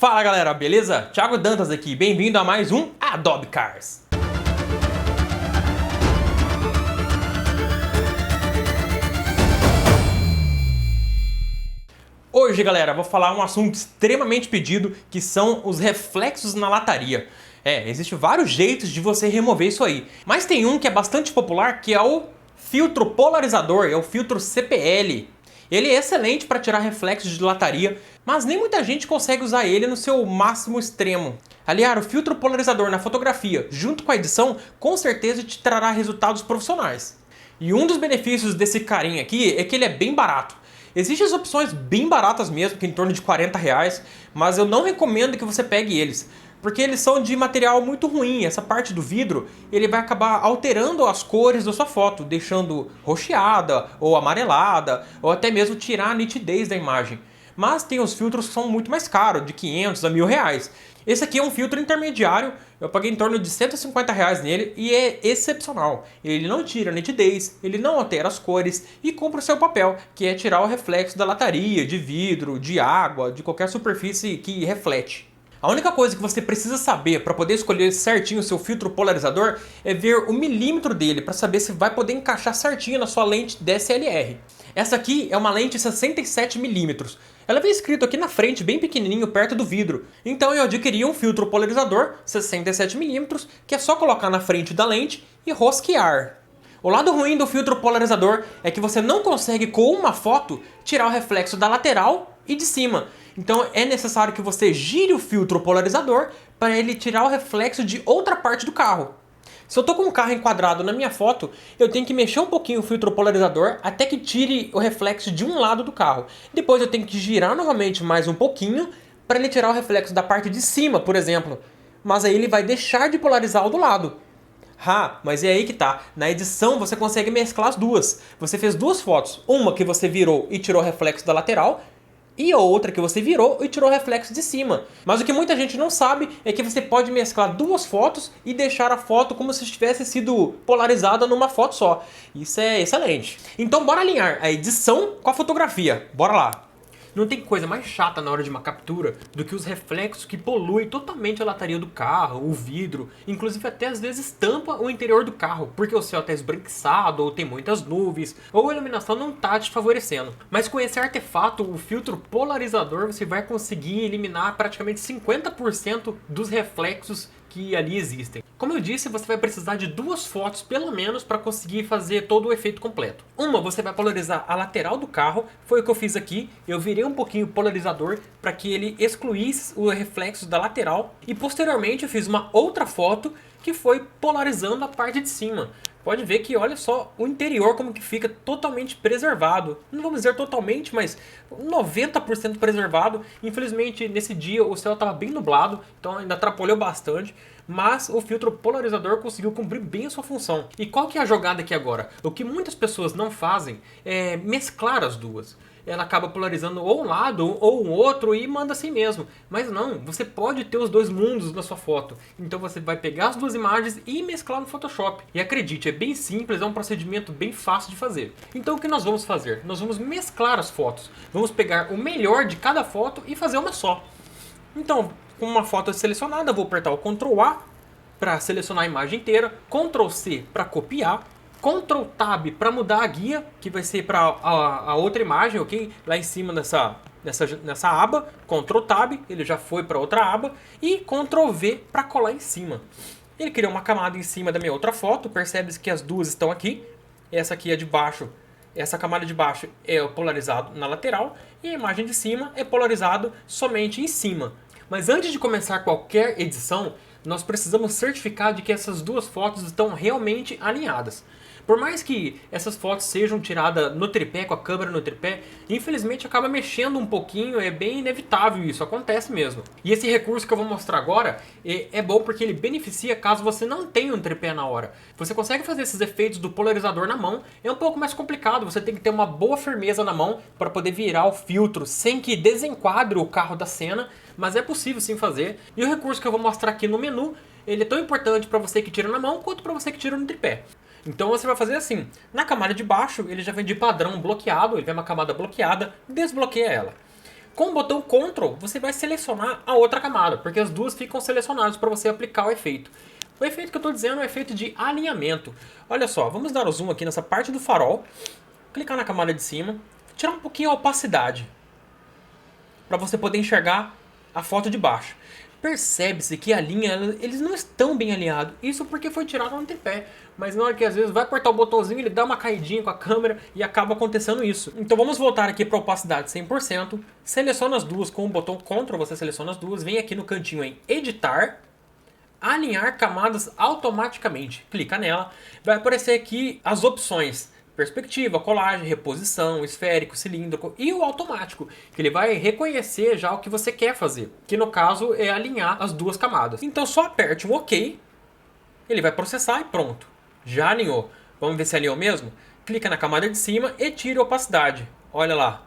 Fala galera, beleza? Thiago Dantas aqui, bem-vindo a mais um Adobe Cars. Hoje galera, vou falar um assunto extremamente pedido, que são os reflexos na lataria. Existem vários jeitos de você remover isso aí, mas tem um que é bastante popular, que é o filtro polarizador, é o filtro CPL. Ele é excelente para tirar reflexos de lataria, mas nem muita gente consegue usar ele no seu máximo extremo. Aliar o filtro polarizador na fotografia junto com a edição, com certeza te trará resultados profissionais. E um dos benefícios desse carinha aqui é que ele é bem barato. Existem as opções bem baratas mesmo, que é em torno de R$40, mas eu não recomendo que você pegue eles, porque eles são de material muito ruim. Essa parte do vidro, ele vai acabar alterando as cores da sua foto, deixando roxeada ou amarelada, ou até mesmo tirar a nitidez da imagem. Mas tem os filtros que são muito mais caros, de 500 a R$1.000. Esse aqui é um filtro intermediário, eu paguei em torno de R$150 nele e é excepcional. Ele não tira a nitidez, ele não altera as cores e cumpre o seu papel, que é tirar o reflexo da lataria, de vidro, de água, de qualquer superfície que reflete. A única coisa que você precisa saber para poder escolher certinho o seu filtro polarizador é ver o milímetro dele, para saber se vai poder encaixar certinho na sua lente DSLR. Essa aqui é uma lente 67mm. Ela vem escrito aqui na frente, bem pequenininho, perto do vidro. Então eu adquiri um filtro polarizador 67mm, que é só colocar na frente da lente e rosquear. O lado ruim do filtro polarizador é que você não consegue, com uma foto, tirar o reflexo da lateral e de cima. Então é necessário que você gire o filtro polarizador para ele tirar o reflexo de outra parte do carro. Se eu estou com um carro enquadrado na minha foto, eu tenho que mexer um pouquinho o filtro polarizador até que tire o reflexo de um lado do carro. Depois eu tenho que girar novamente mais um pouquinho para ele tirar o reflexo da parte de cima, por exemplo. Mas aí ele vai deixar de polarizar o do lado. Mas é aí que tá. Na edição você consegue mesclar as duas. Você fez duas fotos. Uma que você virou e tirou o reflexo da lateral, e a outra que você virou e tirou o reflexo de cima. Mas o que muita gente não sabe é que você pode mesclar duas fotos e deixar a foto como se tivesse sido polarizada numa foto só. Isso é excelente. Então bora alinhar a edição com a fotografia. Bora lá! Não tem coisa mais chata na hora de uma captura do que os reflexos que poluem totalmente a lataria do carro, o vidro, inclusive até às vezes tampa o interior do carro, porque o céu está esbranquiçado, ou tem muitas nuvens, ou a iluminação não está te favorecendo. Mas com esse artefato, o filtro polarizador, você vai conseguir eliminar praticamente 50% dos reflexos que ali existem. Como eu disse, você vai precisar de duas fotos pelo menos para conseguir fazer todo o efeito completo. Uma, você vai polarizar a lateral do carro, foi o que eu fiz aqui. Eu virei um pouquinho o polarizador para que ele excluísse o reflexo da lateral. E posteriormente eu fiz uma outra foto que foi polarizando a parte de cima. Pode ver que olha só o interior como que fica totalmente preservado. Não vamos dizer totalmente, mas 90% preservado. Infelizmente nesse dia o céu estava bem nublado, então ainda atrapalhou bastante. Mas o filtro polarizador conseguiu cumprir bem a sua função. E qual que é a jogada aqui agora? O que muitas pessoas não fazem é mesclar as duas. Ela acaba polarizando ou um lado ou um outro e manda assim mesmo. Mas não, você pode ter os dois mundos na sua foto. Então você vai pegar as duas imagens e mesclar no Photoshop. E acredite, é bem simples, é um procedimento bem fácil de fazer. Então o que nós vamos fazer? Nós vamos mesclar as fotos. Vamos pegar o melhor de cada foto e fazer uma só. Então, com uma foto selecionada, vou apertar o Ctrl A para selecionar a imagem inteira, Ctrl C para copiar, Ctrl Tab para mudar a guia, que vai ser para a outra imagem, ok? Lá em cima nessa aba, Ctrl Tab, ele já foi para outra aba, e Ctrl V para colar em cima. Ele criou uma camada em cima da minha outra foto, percebe-se que as duas estão aqui, essa aqui é de baixo, essa camada de baixo é polarizado na lateral, e a imagem de cima é polarizado somente em cima. Mas antes de começar qualquer edição, nós precisamos certificar de que essas duas fotos estão realmente alinhadas. Por mais que essas fotos sejam tiradas no tripé, com a câmera no tripé, infelizmente acaba mexendo um pouquinho, é bem inevitável isso, acontece mesmo. E esse recurso que eu vou mostrar agora é bom porque ele beneficia caso você não tenha um tripé na hora. Você consegue fazer esses efeitos do polarizador na mão, é um pouco mais complicado, você tem que ter uma boa firmeza na mão para poder virar o filtro sem que desenquadre o carro da cena, mas é possível sim fazer. E o recurso que eu vou mostrar aqui no menu, ele é tão importante para você que tira na mão quanto para você que tira no tripé. Então você vai fazer assim, na camada de baixo ele já vem de padrão bloqueado, ele vem uma camada bloqueada, desbloqueia ela. Com o botão Ctrl, você vai selecionar a outra camada, porque as duas ficam selecionadas para você aplicar o efeito. O efeito que eu estou dizendo é o efeito de alinhamento. Olha só, vamos dar o zoom aqui nessa parte do farol, clicar na camada de cima, tirar um pouquinho a opacidade, para você poder enxergar a foto de baixo. Percebe-se que a linha, eles não estão bem alinhados. Isso porque foi tirado no tripé. Mas na hora que às vezes vai apertar o botãozinho, ele dá uma caidinha com a câmera e acaba acontecendo isso. Então vamos voltar aqui para a opacidade 100%. Seleciona as duas com o botão Ctrl, você seleciona as duas. Vem aqui no cantinho em Editar. Alinhar camadas automaticamente. Clica nela. Vai aparecer aqui as opções. Perspectiva, colagem, reposição, esférico, cilíndrico e o automático, que ele vai reconhecer já o que você quer fazer, que no caso é alinhar as duas camadas. Então só aperte o OK, ele vai processar e pronto, já alinhou. Vamos ver se alinhou mesmo? Clica na camada de cima e tira a opacidade. Olha lá,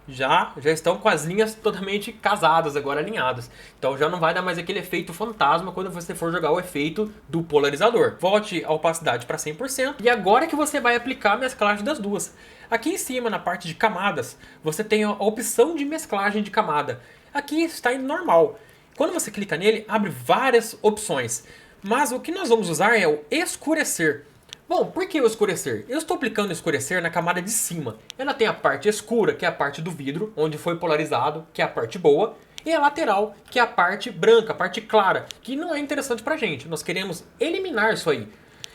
já estão com as linhas totalmente casadas, agora alinhadas. Então já não vai dar mais aquele efeito fantasma quando você for jogar o efeito do polarizador. Volte a opacidade para 100% e agora que você vai aplicar a mesclagem das duas. Aqui em cima, na parte de camadas, você tem a opção de mesclagem de camada. Aqui está em normal. Quando você clica nele, abre várias opções. Mas o que nós vamos usar é o escurecer. Bom, por que o escurecer? Eu estou aplicando o escurecer na camada de cima. Ela tem a parte escura, que é a parte do vidro, onde foi polarizado, que é a parte boa. E a lateral, que é a parte branca, a parte clara, que não é interessante pra gente. Nós queremos eliminar isso aí.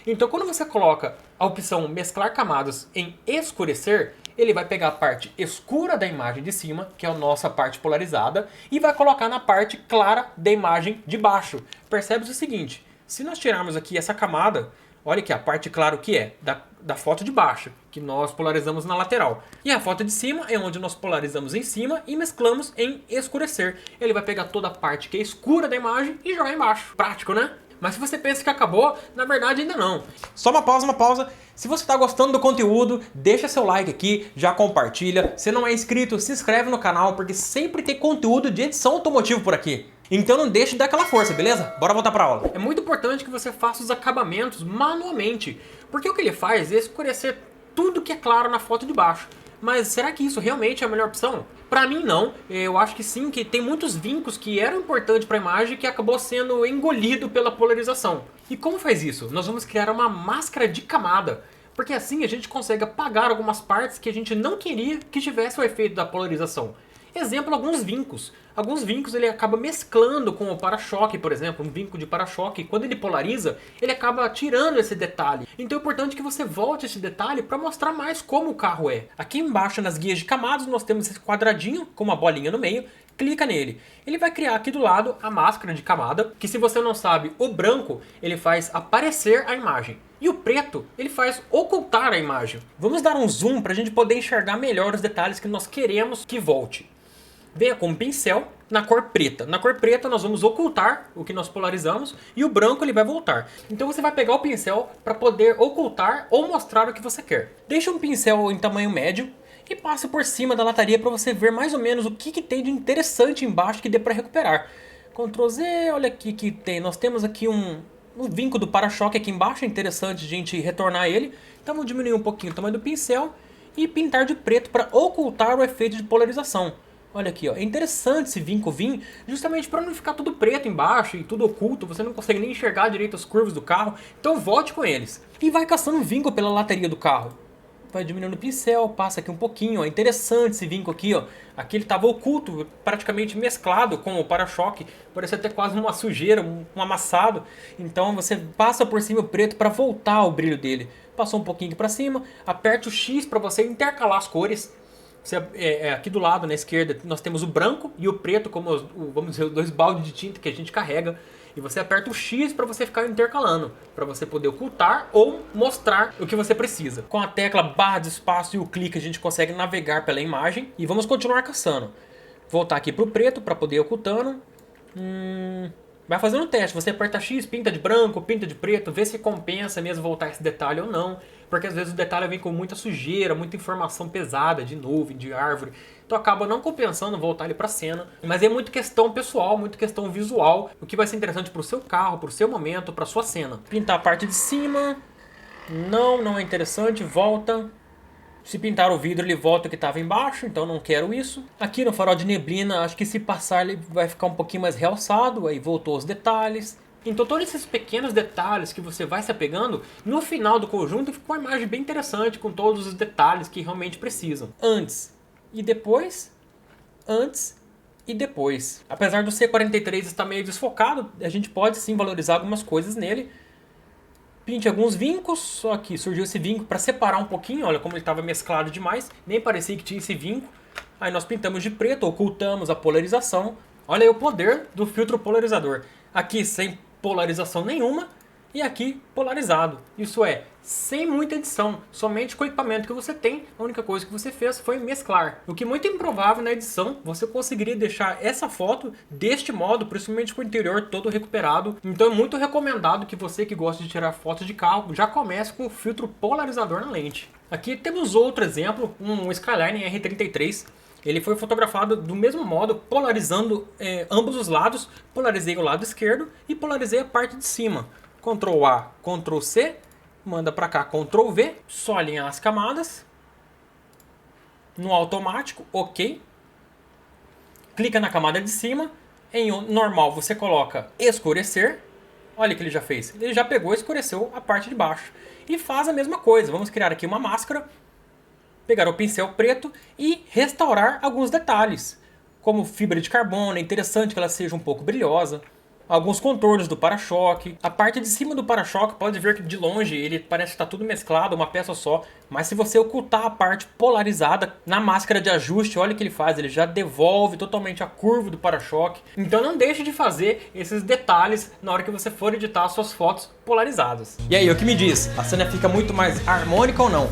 Então quando você coloca a opção mesclar camadas em escurecer, ele vai pegar a parte escura da imagem de cima, que é a nossa parte polarizada, e vai colocar na parte clara da imagem de baixo. Percebe o seguinte, se nós tirarmos aqui essa camada, olha aqui a parte clara o que é, da foto de baixo, que nós polarizamos na lateral. E a foto de cima é onde nós polarizamos em cima e mesclamos em escurecer. Ele vai pegar toda a parte que é escura da imagem e jogar embaixo. Prático, né? Mas se você pensa que acabou, na verdade ainda não. Só uma pausa. Se você está gostando do conteúdo, deixa seu like aqui, já compartilha. Se não é inscrito, se inscreve no canal, porque sempre tem conteúdo de edição automotiva por aqui. Então não deixe de dar aquela força, beleza? Bora voltar para a aula. É muito importante que você faça os acabamentos manualmente, porque o que ele faz é escurecer tudo que é claro na foto de baixo. Mas será que isso realmente é a melhor opção? Pra mim não, eu acho que sim, que tem muitos vincos que eram importantes para a imagem que acabou sendo engolido pela polarização. E como faz isso? Nós vamos criar uma máscara de camada, porque assim a gente consegue apagar algumas partes que a gente não queria que tivesse o efeito da polarização. Exemplo, alguns vincos. Alguns vincos ele acaba mesclando com o para-choque, por exemplo, um vinco de para-choque. Quando ele polariza, ele acaba tirando esse detalhe. Então é importante que você volte esse detalhe para mostrar mais como o carro é. Aqui embaixo nas guias de camadas nós temos esse quadradinho com uma bolinha no meio. Clica nele. Ele vai criar aqui do lado a máscara de camada, que se você não sabe, o branco ele faz aparecer a imagem. E o preto, ele faz ocultar a imagem. Vamos dar um zoom para a gente poder enxergar melhor os detalhes que nós queremos que volte. Venha com um pincel na cor preta. Na cor preta nós vamos ocultar o que nós polarizamos e o branco ele vai voltar. Então você vai pegar o pincel para poder ocultar ou mostrar o que você quer. Deixa um pincel em tamanho médio e passe por cima da lataria para você ver mais ou menos o que tem de interessante embaixo que dê para recuperar. Ctrl Z, olha aqui que tem. Nós temos aqui um vinco do para-choque aqui embaixo, é interessante a gente retornar ele. Então vamos diminuir um pouquinho o tamanho do pincel e pintar de preto para ocultar o efeito de polarização. Olha aqui, ó. É interessante esse vinco vir justamente para não ficar tudo preto embaixo e tudo oculto, você não consegue nem enxergar direito as curvas do carro, então volte com eles. E vai caçando vinco pela lataria do carro. Vai diminuindo o pincel, passa aqui um pouquinho, ó. É interessante esse vinco aqui, ó. Aqui ele estava oculto, praticamente mesclado com o para-choque, parece até quase uma sujeira, um amassado. Então você passa por cima o preto para voltar o brilho dele. Passou um pouquinho aqui para cima, aperte o X para você intercalar as cores. Aqui do lado, na esquerda, nós temos o branco e o preto como vamos dizer, os dois baldes de tinta que a gente carrega. E você aperta o X para você ficar intercalando, para você poder ocultar ou mostrar o que você precisa. Com a tecla barra de espaço e o clique a gente consegue navegar pela imagem e vamos continuar caçando. Voltar aqui para o preto para poder ir ocultando. Vai fazendo um teste, você aperta X, pinta de branco, pinta de preto, vê se compensa mesmo voltar esse detalhe ou não. Porque às vezes o detalhe vem com muita sujeira, muita informação pesada de nuvem, de árvore. Então acaba não compensando voltar ele para a cena. Mas é muito questão pessoal, muito questão visual. O que vai ser interessante para o seu carro, para o seu momento, para a sua cena. Pintar a parte de cima. Não é interessante. Volta. Se pintar o vidro ele volta o que estava embaixo, então não quero isso. Aqui no farol de neblina, acho que se passar ele vai ficar um pouquinho mais realçado, aí voltou os detalhes. Então todos esses pequenos detalhes que você vai se apegando, no final do conjunto fica uma imagem bem interessante com todos os detalhes que realmente precisam. Antes e depois, antes e depois. Apesar do C43 estar meio desfocado, a gente pode sim valorizar algumas coisas nele. Pinte alguns vincos, só que surgiu esse vinco para separar um pouquinho, olha como ele estava mesclado demais, nem parecia que tinha esse vinco. Aí nós pintamos de preto, ocultamos a polarização. Olha aí o poder do filtro polarizador. Aqui sem polarização nenhuma e aqui polarizado. Isso é, sem muita edição, somente com o equipamento que você tem, a única coisa que você fez foi mesclar. O que é muito improvável na edição, você conseguiria deixar essa foto deste modo, principalmente com o interior todo recuperado. Então é muito recomendado que você que gosta de tirar fotos de carro, já comece com o filtro polarizador na lente. Aqui temos outro exemplo, um Skyline R33. Ele foi fotografado do mesmo modo, polarizando ambos os lados. Polarizei o lado esquerdo e polarizei a parte de cima. Ctrl A, Ctrl C, manda para cá Ctrl V, só alinhar as camadas. No automático, OK. Clica na camada de cima. Em normal você coloca escurecer. Olha o que ele já fez. Ele já pegou e escureceu a parte de baixo. E faz a mesma coisa. Vamos criar aqui uma máscara. Pegar o pincel preto e restaurar alguns detalhes. Como fibra de carbono, é interessante que ela seja um pouco brilhosa. Alguns contornos do para-choque. A parte de cima do para-choque, pode ver que de longe ele parece que está tudo mesclado, uma peça só. Mas se você ocultar a parte polarizada na máscara de ajuste, olha o que ele faz. Ele já devolve totalmente a curva do para-choque. Então não deixe de fazer esses detalhes na hora que você for editar suas fotos polarizadas. E aí, o que me diz? A cena fica muito mais harmônica ou não?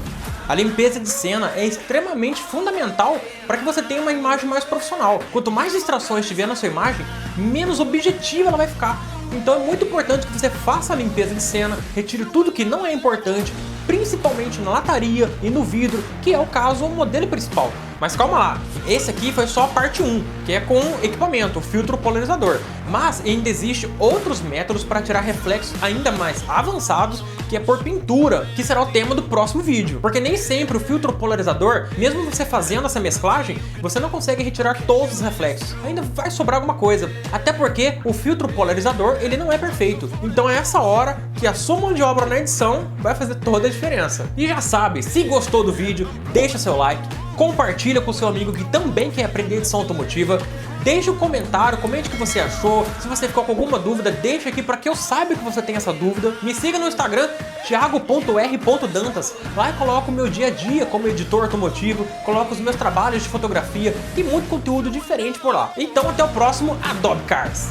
A limpeza de cena é extremamente fundamental para que você tenha uma imagem mais profissional. Quanto mais distrações tiver na sua imagem, menos objetiva ela vai ficar. Então é muito importante que você faça a limpeza de cena, retire tudo que não é importante, principalmente na lataria e no vidro, que é o caso do modelo principal. Mas calma lá, esse aqui foi só a parte 1, que é com equipamento, o filtro polarizador. Mas ainda existe outros métodos para tirar reflexos ainda mais avançados, que é por pintura, que será o tema do próximo vídeo. Porque nem sempre o filtro polarizador, mesmo você fazendo essa mesclagem, você não consegue retirar todos os reflexos. Ainda vai sobrar alguma coisa. Até porque o filtro polarizador, ele não é perfeito. Então é essa hora que a sua mão de obra na edição vai fazer toda a diferença. E já sabe, se gostou do vídeo, deixa seu like, compartilha com seu amigo que também quer aprender edição automotiva. Deixe um comentário, comente o que você achou. Se você ficou com alguma dúvida, deixa aqui para que eu saiba que você tem essa dúvida. Me siga no Instagram, thiago.r.dantas. Lá eu coloco o meu dia a dia como editor automotivo, coloco os meus trabalhos de fotografia. Tem muito conteúdo diferente por lá. Então até o próximo Adobe Cars.